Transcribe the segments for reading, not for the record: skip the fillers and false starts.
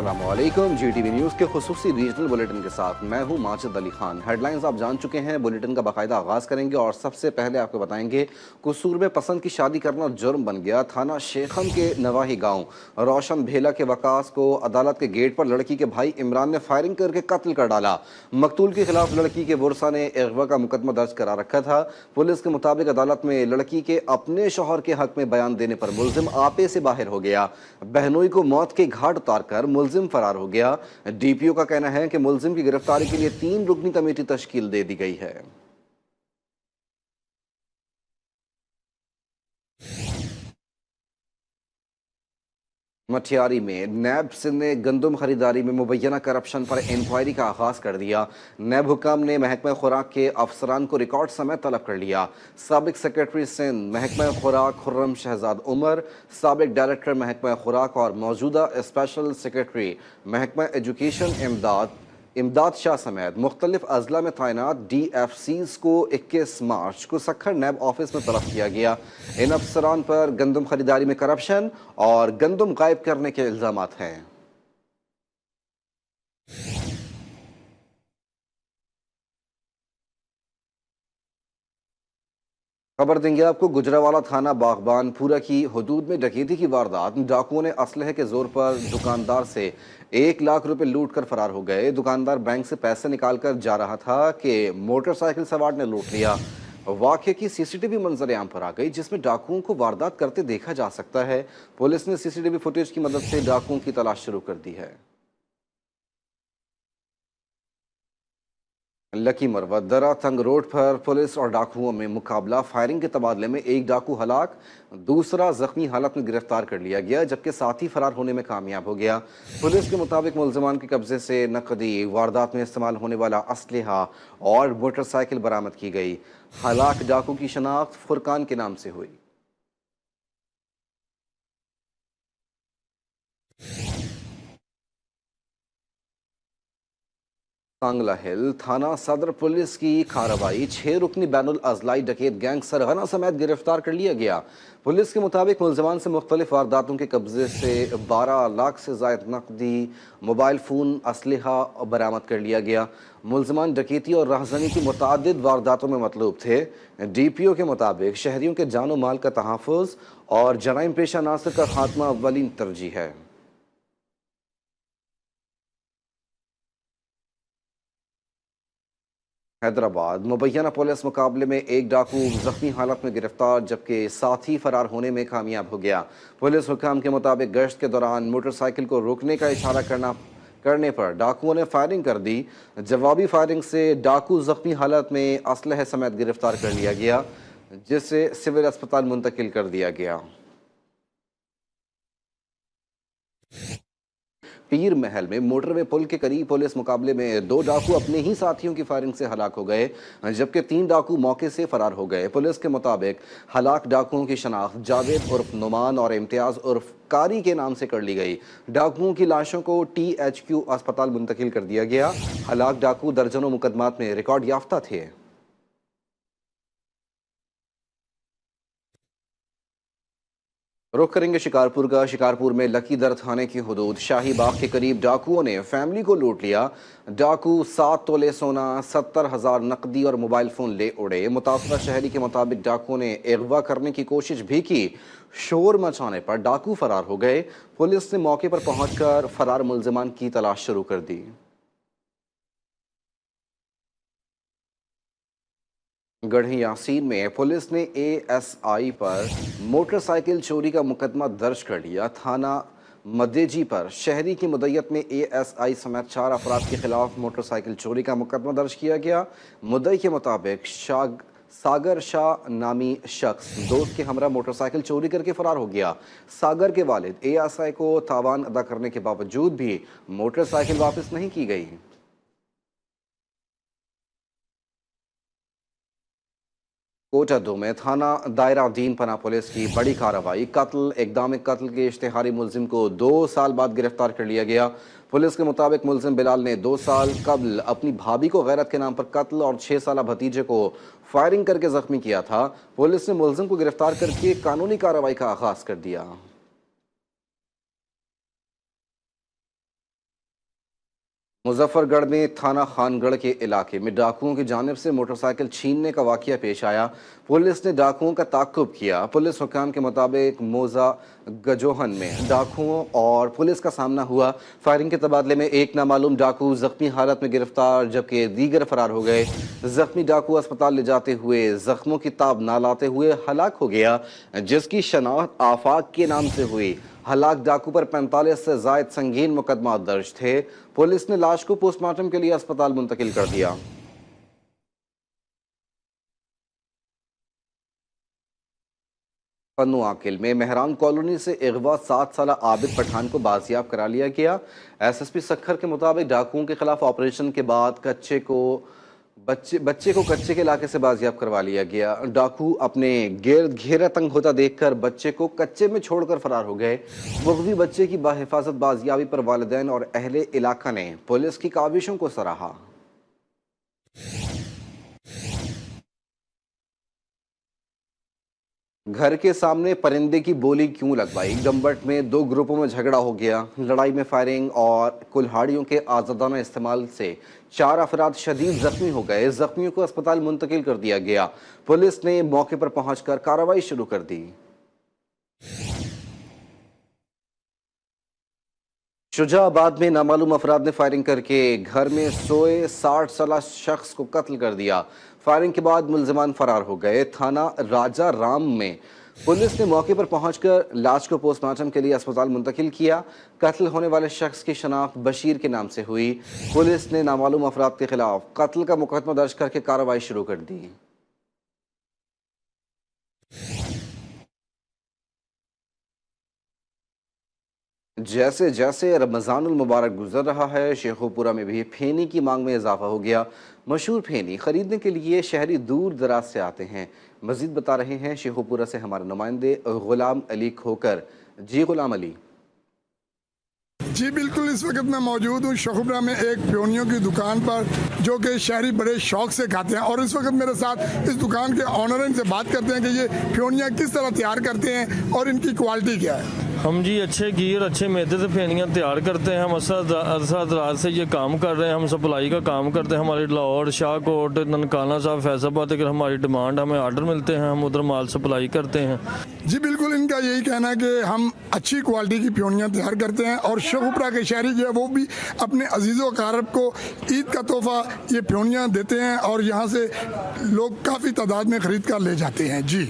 अस्सलाम वालेकुम। GTV news के खुसूसी रीजनल बुलेटिन के साथ मैं हूं माजिद अली खान। हेडलाइंस आप जान चुके हैं, बुलेटिन का बाकायदा आगाज़ करेंगे और सबसे पहले आपको बताएंगे कसूर में पसंद की शादी करना जुर्म बन गया। थाना शेखम के नवाही गांव रोशन भेला के वकास को अदालत के गेट पर लड़की के भाई इमरान ने फायरिंग करके कत्ल कर डाला। मकतूल के खिलाफ लड़की के बुरसा ने अगवा का मुकदमा दर्ज करा रखा था। पुलिस के मुताबिक अदालत में लड़की के अपने शौहर के हक में बयान देने पर मुलजिम आपे से बाहर हो गया। बहनोई को मौत के घाट उतार कर मुलजिम फरार हो गया। DPO का कहना है कि मुलजिम की गिरफ्तारी के लिए 3 रुकनी कमेटी तश्कील दे दी गई है। मठियारी में नैब सिंध ने गंदम खरीदारी में मुबैना करप्शन पर इंक्वायरी का आगाज कर दिया। नैब हुकाम ने महकमा खुराक के अफसरान को रिकॉर्ड समेत तलब कर लिया। साबिक सेक्रेटरी सिंध महकमा खुराक खुर्रम शहजाद उमर, साबिक डायरेक्टर महकमा खुराक और मौजूदा स्पेशल सेक्रेटरी महकमा एजुकेशन इमदाद शाह समेत मुख्तलिफ अजला में तैनात DFCs को 21 मार्च को सखर नैब ऑफिस में तलब किया गया। इन अफसरान पर गंदम खरीदारी में करप्शन और गंदम गायब करने के इल्जामात हैं। खबर देंगे आपको, गुजरावाला थाना बागबानपुरा की हदूद में डकैती की वारदात। डाकुओं ने असलहे के जोर पर दुकानदार से 1 लाख रुपए लूट कर फरार हो गए। दुकानदार बैंक से पैसे निकाल कर जा रहा था कि मोटरसाइकिल सवार ने लूट लिया। वाक़े की CCTV मंजर आम पर आ गई, जिसमें डाकुओं को वारदात करते देखा जा सकता है। पुलिस ने CCTV फुटेज की मदद से डाकुओं की तलाश शुरू कर दी है। लकी मरवा दरा तंग रोड पर पुलिस और डाकुओं में मुकाबला। फायरिंग के तबादले में एक डाकू हलाक, दूसरा जख्मी हालत में गिरफ्तार कर लिया गया, जबकि साथी फरार होने में कामयाब हो गया। पुलिस के मुताबिक मुलजमान के कब्जे से नकदी, वारदात में इस्तेमाल होने वाला असलहा और मोटरसाइकिल बरामद की गई। हलाक डाकू की शनाख्त फुरकान के नाम से हुई। सांगला हिल थाना सदर पुलिस की कार्रवाई, 6 रुकनी बैनुल अजलाई डकैत गैंग सरगना समेत गिरफ्तार कर लिया गया। पुलिस के मुताबिक मुलजमान से मुख्तलिफ वारदातों के कब्जे से 12 लाख से जायद नकदी, मोबाइल फ़ोन, असलहा बरामद कर लिया गया। मुलजमान डकैती और राहजनी की मुतअद्दिद वारदातों में मतलूब थे। DPO के मुताबिक शहरियों के जान माल का तहफ़्फ़ुज़ और जराइम पेशा अनासर का खात्मा अव्वलीन तरजीह है। हैदराबाद मुबैना पुलिस मुकाबले में एक डाकू जख्मी हालत में गिरफ्तार, जबकि साथी फरार होने में कामयाब हो गया। पुलिस हुकाम के मुताबिक गश्त के दौरान मोटरसाइकिल को रोकने का इशारा करने पर डाकुओं ने फायरिंग कर दी। जवाबी फायरिंग से डाकू जख्मी हालत में असलहे समेत गिरफ्तार कर लिया गया, जिसे सिविल अस्पताल मुंतकिल कर दिया गया। पीर महल में मोटरवे पुल के करीब पुलिस मुकाबले में 2 डाकू अपने ही साथियों की फायरिंग से हलाक हो गए, जबकि 3 डाकू मौके से फरार हो गए। पुलिस के मुताबिक हलाक डाकुओं की शनाख्त जावेद उर्फ नुमान और इम्तियाज उर्फ कारी के नाम से कर ली गई। डाकुओं की लाशों को THQ अस्पताल मुंतकिल कर दिया गया। हलाक डाकू दर्जनों मुकदमात में रिकॉर्ड याफ्ता थे। रुख करेंगे शिकारपुर का। शिकारपुर में लकी दर थाने की हदूद शाही बाग के करीब डाकुओं ने फैमिली को लूट लिया। डाकू 7 तोले सोना, 70,000 नकदी और मोबाइल फ़ोन ले उड़े। मुतासरा शहरी के मुताबिक डाकुओं ने अगवा करने की कोशिश भी की। शोर मचाने पर डाकू फरार हो गए। पुलिस ने मौके पर पहुंचकर फरार मुलजिमान की तलाश शुरू कर दी। गढ़ी यासीन में पुलिस ने ASI पर मोटरसाइकिल चोरी का मुकदमा दर्ज कर लिया। थाना मदेजी पर शहरी की मुद्दत में ASI समेत 4 अफराद के खिलाफ मोटरसाइकिल चोरी का मुकदमा दर्ज किया गया। मुद्दई के मुताबिक सागर शाह नामी शख्स दोस्त के हमरा मोटरसाइकिल चोरी करके फरार हो गया। सागर के वालिद ASI को तावान अदा करने के बावजूद भी मोटरसाइकिल वापस नहीं की गई। कोटा 2 में थाना दायरा दीन पना पुलिस की बड़ी कार्रवाई, इकदाम कत्ल के इश्तेहारी मुलजिम को 2 साल बाद गिरफ्तार कर लिया गया। पुलिस के मुताबिक मुलजिम बिलाल ने 2 साल कबल अपनी भाभी को गैरत के नाम पर कत्ल और 6 साला भतीजे को फायरिंग करके जख्मी किया था। पुलिस ने मुलजिम को गिरफ्तार करके कानूनी कार्रवाई का आगाज कर दिया। मुजफ्फरगढ़ में थाना खानगढ़ के इलाके में डाकुओं की जानिब से मोटरसाइकिल छीनने का वाकया पेश आया। पुलिस ने डाकुओं का ताक़ुब किया। पुलिस हुक्काम के मुताबिक मोजा गजोहन में डाकुओं और पुलिस का सामना हुआ। फायरिंग के तबादले में एक नामालूम डाकू जख्मी हालत में गिरफ्तार, जबकि दीगर फरार हो गए। जख्मी डाकू अस्पताल ले जाते हुए जख्मों की ताब ना लाते हुए हलाक हो गया, जिसकी शनाख्त आफाक के नाम से हुई। हलाक डाकू पर 45 से जायद संगीन मुकदमा दर्ज थे। पुलिस ने लाश को पोस्टमार्टम के लिए अस्पताल मुंतकिल कर दिया। पन्नू आकिल में मेहरान कॉलोनी से अगवा 7 साला आबिद पठान को बाजियाब करा लिया गया। एसएसपी सखर के मुताबिक डाकुओं के खिलाफ ऑपरेशन के बाद बच्चे को कच्चे के इलाके से बाजियाब करवा लिया गया। डाकू अपने गिर्द घेरा तंग होता देखकर बच्चे को कच्चे में छोड़कर फरार हो गए। मुग़वी बच्चे की बाहिफाजत बाजियाबी पर वालिदैन और अहले इलाका ने पुलिस की काविशों को सराहा। घर के सामने परिंदे की बोली क्यों लगवाई? गंबट में 2 ग्रुपों में झगड़ा हो गया। लड़ाई में फायरिंग और कुल्हाड़ियों के आज़ादाना इस्तेमाल से 4 अफराद शदीद जख्मी हो गए। जख्मियों को अस्पताल मुंतकिल कर दिया गया। पुलिस ने मौके पर पहुंचकर कार्रवाई शुरू कर दी। शुजाबाद में नामालूम अफराद ने फायरिंग करके घर में सोए 60 साला शख्स को कत्ल कर दिया। फायरिंग के बाद मुलजिमान फरार हो गए। थाना राजा राम में पुलिस ने मौके पर पहुंचकर लाश को पोस्टमार्टम के लिए अस्पताल मुंतकिल किया। कत्ल होने वाले शख्स की शनाख्त बशीर के नाम से हुई। पुलिस ने नामालूम अफराद के खिलाफ कत्ल का मुकदमा दर्ज करके कार्रवाई शुरू कर दी। जैसे जैसे रमज़ानुल मुबारक गुजर रहा है, शेखोपुरा में भी फेनी की मांग में इजाफा हो गया। मशहूर फेनी खरीदने के लिए शहरी दूर दराज से आते हैं। मजीद बता रहे हैं शेखोपुरा से हमारे नुमाइंदे गुलाम अली खोकर। जी गुलाम अली। जी बिल्कुल, इस वक्त मैं मौजूद हूँ शेखोपुरा में एक फ्योनियों की दुकान पर, जो कि शहरी बड़े शौक से खाते हैं। और इस वक्त मेरे साथ इस दुकान के ऑनर इनसे बात करते हैं कि ये फ्योनियाँ किस तरह तैयार करते हैं और इनकी क्वालिटी क्या है। हम जी अच्छे घी और अच्छे मैदे से फेनियाँ तैयार करते हैं। हम अरसा दराज से ये काम कर रहे हैं। हम सप्लाई का काम करते हैं। हमारे लाहौर, शाहकोट, ननकाना साहब, फैसलाबाद अगर हमारी डिमांड, हमें आर्डर मिलते हैं, हम उधर माल सप्लाई करते हैं। जी बिल्कुल, इनका यही कहना है कि हम अच्छी क्वालिटी की फ्योनियाँ तैयार करते हैं और शेखोपुरा के शहरी जो है वो भी अपने अजीज़ों कारब को ईद का तोहफा ये फ्योनियाँ देते हैं और यहाँ से लोग काफ़ी तादाद में खरीद कर ले जाते हैं। जी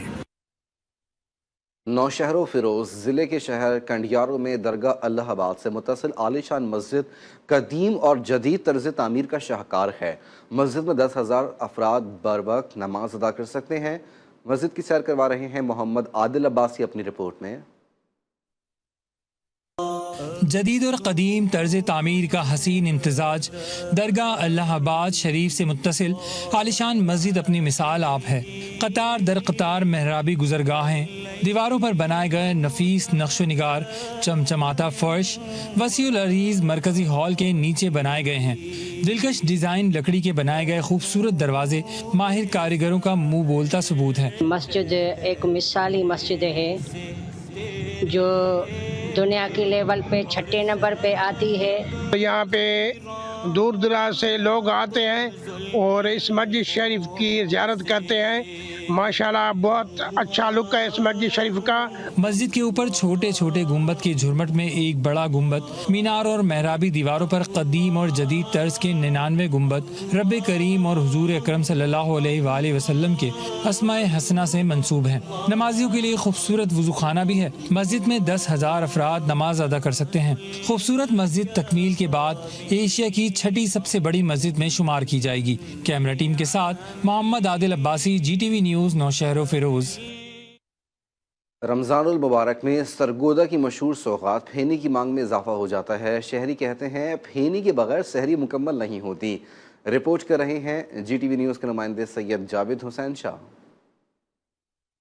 नौशहरों फिरोज ज़िले के शहर कंडियारों में दरगाह अल्लाहाबाद से मुत्तसिल आलीशान मस्जिद कदीम और जदीद तर्ज तामीर का शाहकार है। मस्जिद में 10,000 अफराद बर वक्त नमाज अदा कर सकते हैं। मस्जिद की सैर करवा रहे हैं मोहम्मद आदिल अब्बासी अपनी रिपोर्ट में। जदीद और कदीम तर्ज तामीर का हसीन इम्तजाज दरगाह अल्लाहाबाद शरीफ से मुत्तसिल आलिशान मस्जिद अपनी मिसाल आप है। कतार दर कतार मेहराबी गुजरगाहें, दीवारों पर बनाए गए नफीस नक्शो निगार, चमचमाता फर्श, वसीउल अरीज मरकजी हॉल के नीचे बनाए गए हैं। दिलकश डिजाइन लकड़ी के बनाए गए खूबसूरत दरवाजे माहिर कारीगरों का मुंह बोलता सबूत है। मस्जिद एक मिसाली मस्जिद है जो दुनिया की लेवल पे 6 नंबर पे आती है। यहाँ पे दूर दराज से लोग आते हैं और इस मस्जिद शरीफ की ज़ियारत करते हैं। माशाल्लाह बहुत अच्छा लुक है इस मस्जिद शरीफ का। मस्जिद के ऊपर छोटे छोटे गुम्बद की झुरमट में एक बड़ा गुम्बद, मीनार और मेहराबी दीवारों पर कदीम और जदीद तर्ज के 99 गुम्बद रब करीम और हुजूर अकरम सल्लल्लाहु अलैहि वसल्लम के अस्माए हसना से मंसूब हैं। नमाजियों के लिए खूबसूरत वुजू खाना भी है। मस्जिद में 10,000 अफराद नमाज अदा कर सकते हैं। खूबसूरत मस्जिद तकमील के बाद एशिया की 6ठी सबसे बड़ी मस्जिद में शुमार की जाएगी। कैमरा टीम के साथ मोहम्मद आदिल अब्बासी, GTV न्यूज़, नौशहरों फिरोज। रमज़ानुल मुबारक में सरगोदा की मशहूर सौगात फेनी की मांग में इजाफा हो जाता है। शहरी कहते हैं फेनी के बगैर सहरी मुकम्मल नहीं होती। रिपोर्ट कर रहे हैं GTV न्यूज़ के नुमाइंदे सैयद जावेद हुसैन शाह।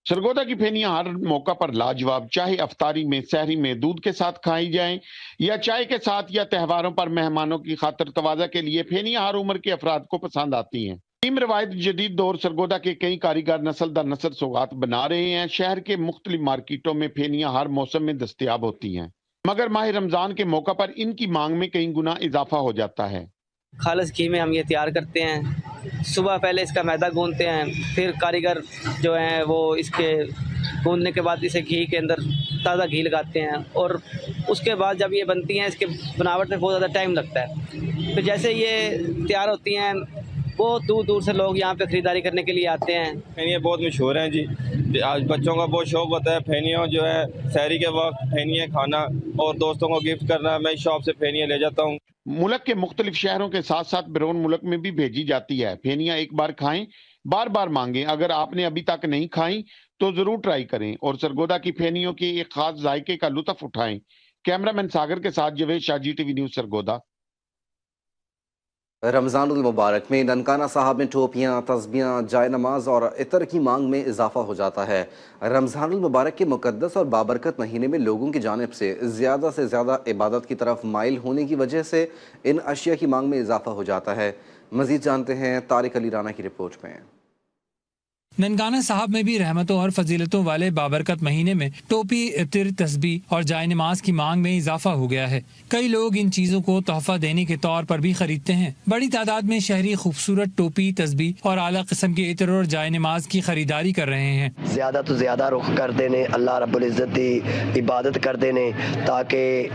सरगोदा की फेनियां हर मौका पर लाजवाब, चाहे अफ्तारी में, सहरी में दूध के साथ खाई जाएं या चाय के साथ या त्योहारों पर मेहमानों की खातिर तवाज़ा के लिए फेनियां हर उम्र के अफराद को पसंद आती हैं। टीम रवायत जदीद दौर सरगोदा के कई कारीगर नस्ल दर नस्ल सौगात बना रहे हैं। शहर के मुख्तलिफ मार्केटों में फेनियां हर मौसम में दस्तयाब होती हैं, मगर माह रमजान के मौका पर इनकी मांग में कई गुना इजाफा हो जाता है। خالص گھی میں ہم یہ تیار کرتے ہیں۔ صبح پہلے اس کا میدا گوندتے ہیں، پھر کاریگر جو ہیں وہ اس کے گوندنے کے بعد اسے گھی کے اندر تازہ گھی لگاتے ہیں، اور اس کے بعد جب یہ بنتی ہیں اس کے بناوٹ میں بہت زیادہ ٹائم لگتا ہے۔ پھر جیسے یہ تیار ہوتی ہیں بہت دور دور سے لوگ یہاں پہ خریداری کرنے کے لیے آتے ہیں۔ پھینیاں بہت مشہور ہیں جی، آج بچوں کا بہت شوق ہوتا ہے پھینیاں جو ہے سحری کے وقت پھینیاں کھانا اور دوستوں کو گفٹ کرنا۔ میں شاپ سے پھینیاں لے جاتا ہوں۔ ملک کے مختلف شہروں کے ساتھ ساتھ بیرون ملک میں بھی بھیجی جاتی ہے۔ پھینیاں ایک بار کھائیں، بار بار مانگیں۔ اگر آپ نے ابھی تک نہیں کھائیں تو ضرور ٹرائی کریں اور سرگودا کی پھینیوں کی ایک خاص ذائقے کا لطف اٹھائیں۔ کیمرہ مین ساگر کے ساتھ Javed Shah, G T V news, Sargodha. Ramzan المبارک میں ننکانہ صاحب میں ٹوپیاں، تسبیحاں، جائے نماز اور عطر کی مانگ میں اضافہ ہو جاتا ہے۔ رمضان المبارک کے مقدس اور بابرکت مہینے میں لوگوں کی جانب سے زیادہ عبادت کی طرف مائل ہونے کی وجہ سے ان اشیاء کی مانگ میں اضافہ ہو جاتا ہے۔ مزید جانتے ہیں طارق علی رانا کی رپورٹ میں۔ ننکانہ صاحب میں بھی رحمتوں اور فضیلتوں والے بابرکت مہینے میں ٹوپی، عطر، تسبیح اور جائے نماز کی مانگ میں اضافہ ہو گیا ہے۔ کئی لوگ ان چیزوں کو تحفہ دینے کے طور پر بھی خریدتے ہیں۔ بڑی تعداد میں شہری خوبصورت ٹوپی، تسبیح اور اعلیٰ قسم کے عطر اور جائے نماز کی خریداری کر رہے ہیں۔ زیادہ تو زیادہ رخ کرتے نے اللہ رب العزت دی عبادت کرتے نے، تاکہ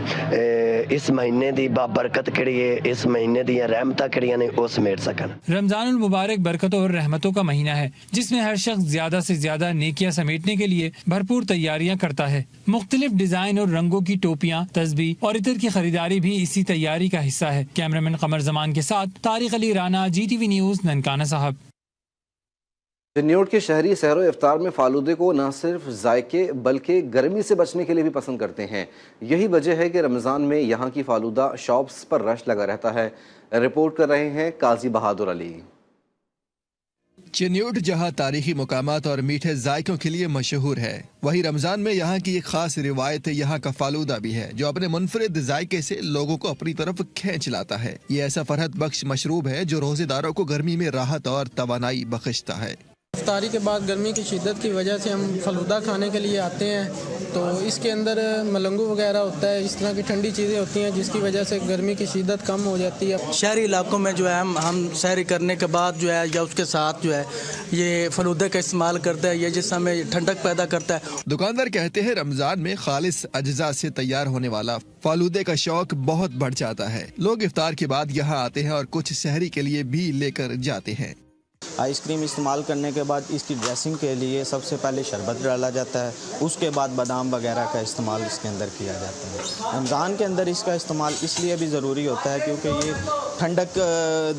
اس مہینے دی بابرکت کڑی ہے، اس مہینے دی رحمتاں کڑیاں نے وہ سمیٹ سکن۔ رمضان المبارک برکتوں اور رحمتوں کا مہینہ ہے، جس میں ہر شخص زیادہ سے زیادہ نیکیاں سمیٹنے کے لیے بھرپور تیاریاں کرتا ہے۔ مختلف ڈیزائن اور رنگوں کی ٹوپیاں، تسبیح اور عطر کی خریداری بھی اسی تیاری کا حصہ ہے۔ کیمرامین قمر زمان کے ساتھ Tariq Ali Rana, G T V news, Nankana Sahib. Chiniot کے شہری سحر و افطار میں فالودے کو نہ صرف ذائقے بلکہ گرمی سے بچنے کے لیے بھی پسند کرتے ہیں۔ یہی وجہ ہے کہ رمضان میں یہاں کی فالودہ شاپس پر رش لگا رہتا ہے۔ رپورٹ کر رہے ہیں قاضی بہادر علی۔ چنیوٹ جہاں تاریخی مقامات اور میٹھے ذائقوں کے لیے مشہور ہے، وہی رمضان میں یہاں کی ایک خاص روایت یہاں کا فالودہ بھی ہے، جو اپنے منفرد ذائقے سے لوگوں کو اپنی طرف کھینچ لاتا ہے۔ یہ ایسا فرحت بخش مشروب ہے جو روزے داروں کو گرمی میں راحت اور توانائی بخشتا ہے۔ افطاری کے بعد گرمی کی شدت کی وجہ سے ہم فلودہ کھانے کے لیے آتے ہیں، تو اس کے اندر ملنگو وغیرہ ہوتا ہے، اس طرح کی ٹھنڈی چیزیں ہوتی ہیں جس کی وجہ سے گرمی کی شدت کم ہو جاتی ہے۔ شہری علاقوں میں جو ہے ہم سحری کرنے کے بعد جو ہے یا اس کے ساتھ جو ہے یہ فلودے کا استعمال کرتا ہے، یہ جس ہمیں ٹھنڈک پیدا کرتا ہے۔ دکاندار کہتے ہیں رمضان میں خالص اجزاء سے تیار ہونے والا فالودے کا شوق بہت بڑھ جاتا ہے۔ لوگ افطار کے بعد یہاں آتے ہیں اور کچھ سحری کے لیے بھی لے کر جاتے ہیں۔ آئس کریم استعمال کرنے کے بعد اس کی ڈریسنگ کے لیے سب سے پہلے شربت ڈالا جاتا ہے، اس کے بعد بادام وغیرہ کا استعمال اس کے اندر کیا جاتا ہے۔ رمضان کے اندر اس کا استعمال اس لیے بھی ضروری ہوتا ہے کیونکہ یہ ٹھنڈک،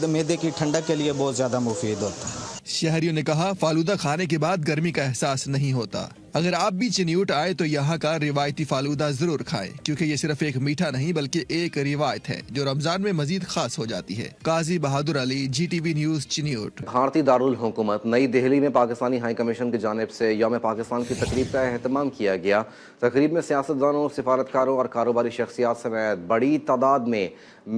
معدے کی ٹھنڈک کے لیے بہت زیادہ مفید ہوتا ہے۔ شہریوں نے کہا فالودہ کھانے کے بعد گرمی کا احساس نہیں ہوتا۔ اگر آپ بھی چنیوٹ آئے تو یہاں کا روایتی فالودہ ضرور کھائیں، کیونکہ یہ صرف ایک میٹھا نہیں بلکہ ایک روایت ہے جو رمضان میں مزید خاص ہو جاتی ہے۔ Qazi Bahadur Ali, G T V news, Chiniot. بھارتی دارالحکومت نئی دہلی میں پاکستانی ہائی کمیشن کی جانب سے یوم پاکستان کی تقریب کا اہتمام کیا گیا۔ تقریب میں سیاستدانوں، سفارتکاروں اور کاروباری شخصیات سمیت بڑی تعداد میں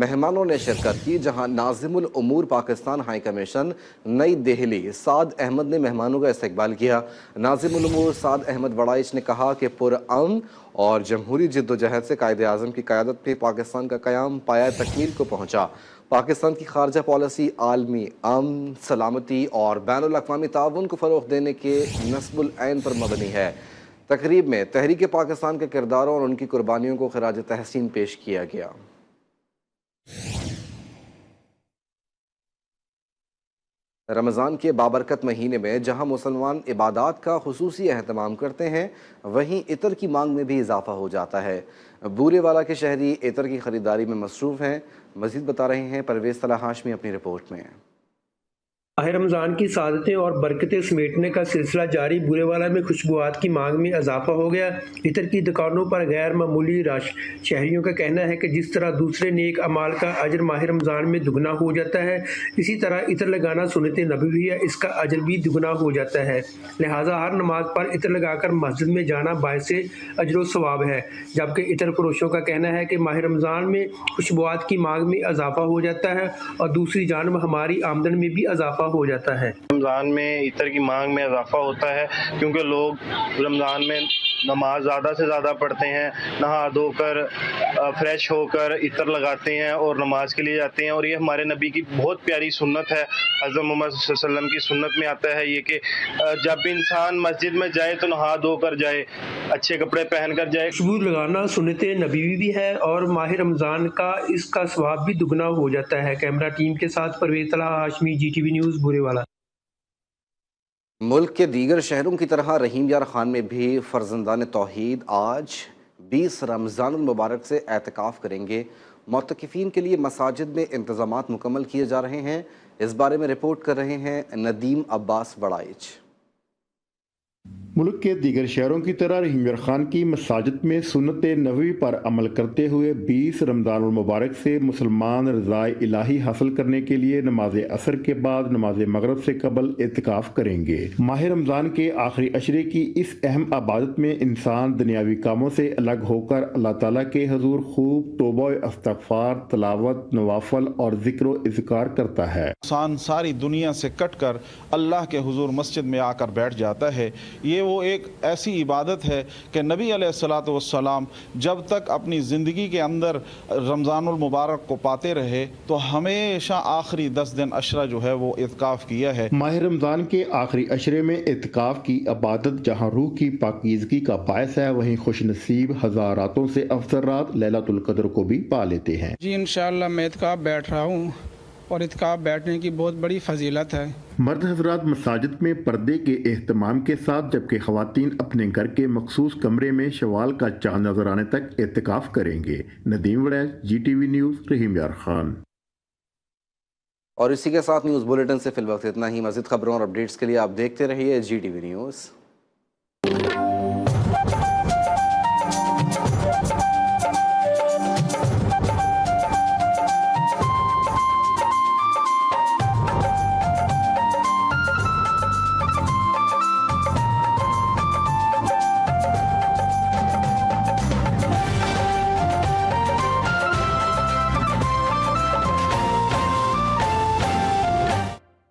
مہمانوں نے شرکت کی، جہاں ناظم الامور پاکستان ہائی کمیشن نئی دہلی سعد احمد نے مہمانوں کا استقبال کیا۔ ناظم الامور سعد احمد وڑائچ نے کہا کہ پرامن اور جمہوری جدوجہد سے قائد اعظم کی قیادت میں پاکستان کا قیام پایہ تکمیل کو پہنچا۔ پاکستان کی خارجہ پالیسی عالمی امن، سلامتی اور بین الاقوامی تعاون کو فروغ دینے کے نصب العین پر مبنی ہے۔ تقریب میں تحریک پاکستان کے کرداروں اور ان کی قربانیوں کو خراج تحسین پیش کیا گیا۔ رمضان کے بابرکت مہینے میں جہاں مسلمان عبادات کا خصوصی اہتمام کرتے ہیں، وہیں عطر کی مانگ میں بھی اضافہ ہو جاتا ہے۔ بورے والا کے شہری عطر کی خریداری میں مصروف ہیں۔ مزید بتا رہے ہیں پرویز طلحہ ہاشمی اپنی رپورٹ میں۔ ماہ رمضان کی سعادتیں اور برکتیں سمیٹنے کا سلسلہ جاری۔ بورے والا میں خوشبوات کی مانگ میں اضافہ ہو گیا۔ عطر کی دکانوں پر غیر معمولی رش۔ شہریوں کا کہنا ہے کہ جس طرح دوسرے نیک اعمال کا اجر ماہ رمضان میں دگنا ہو جاتا ہے، اسی طرح عطر لگانا سنت نبوی ہے، اس کا اجر بھی دگنا ہو جاتا ہے۔ لہٰذا ہر نماز پر عطر لگا کر مسجد میں جانا باعث اجر و ثواب ہے۔ جبکہ عطر فروشوں کا کہنا ہے کہ ماہ رمضان میں خوشبوات کی مانگ میں اضافہ ہو جاتا ہے اور دوسری جانب ہماری آمدن میں بھی اضافہ ہو جاتا ہے۔ رمضان میں عطر کی مانگ میں اضافہ ہوتا ہے کیونکہ لوگ رمضان میں نماز زیادہ سے زیادہ پڑھتے ہیں، نہا دھو کر فریش ہو کر عطر لگاتے ہیں اور نماز کے لیے جاتے ہیں، اور یہ ہمارے نبی کی بہت پیاری سنت ہے۔ حضرت محمد صلی اللہ علیہ وسلم کی سنت میں آتا ہے یہ کہ جب انسان مسجد میں جائے تو نہا دھو کر جائے، اچھے کپڑے پہن کر جائے۔ خوشبو لگانا سنت نبوی بھی ہے اور ماہ رمضان کا اس کا ثواب بھی دگنا ہو جاتا ہے۔ کیمرہ ٹیم کے ساتھ پرویز طلحہ ہاشمی، GTV نیوز، بورے والا۔ ملک کے دیگر شہروں کی طرح رحیم یار خان میں بھی فرزندان توحید آج 20 رمضان المبارک سے اعتکاف کریں گے۔ معتکفین کے لیے مساجد میں انتظامات مکمل کیے جا رہے ہیں۔ اس بارے میں رپورٹ کر رہے ہیں ندیم عباس بڑائچ۔ ملک کے دیگر شہروں کی طرح رحیم یار خان کی مساجد میں سنت نبوی پر عمل کرتے ہوئے 20 رمضان المبارک سے مسلمان رضائے الہی حاصل کرنے کے لیے نماز عصر کے بعد نماز مغرب سے قبل اعتکاف کریں گے۔ ماہ رمضان کے آخری عشرے کی اس اہم عبادت میں انسان دنیاوی کاموں سے الگ ہو کر اللہ تعالیٰ کے حضور خوب توبہ و استغفار، تلاوت، نوافل اور ذکر و اذکار کرتا ہے۔ انسان ساری دنیا سے کٹ کر اللہ کے حضور مسجد میں آ کر بیٹھ جاتا ہے۔ یہ وہ ایک ایسی عبادت ہے کہ نبی علیہ الصلوۃ والسلام جب تک اپنی زندگی کے اندر رمضان المبارک کو پاتے رہے تو ہمیشہ آخری 10 دن عشرہ جو ہے وہ اعتکاف کیا ہے۔ ماہ رمضان کے آخری عشرے میں اعتکاف کی عبادت جہاں روح کی پاکیزگی کا باعث ہے، وہیں خوش نصیب ہزار راتوں سے افضل رات لیلۃ القدر کو بھی پا لیتے ہیں۔ جی انشاءاللہ میں اعتکاف بیٹھ رہا ہوں اور اعتکاف بیٹھنے کی بہت بڑی فضیلت ہے۔ مرد حضرات مساجد میں پردے کے اہتمام کے ساتھ، جبکہ خواتین اپنے گھر کے مخصوص کمرے میں شوال کا چاند نظر آنے تک اعتکاف کریں گے۔ ندیم وڑیچ، GTV نیوز، رحیم یار خان۔ اور اسی کے ساتھ نیوز بلیٹن سے فی الوقت اتنا ہی۔ مزید خبروں اور اپڈیٹس کے لیے آپ دیکھتے رہیے GTV نیوز۔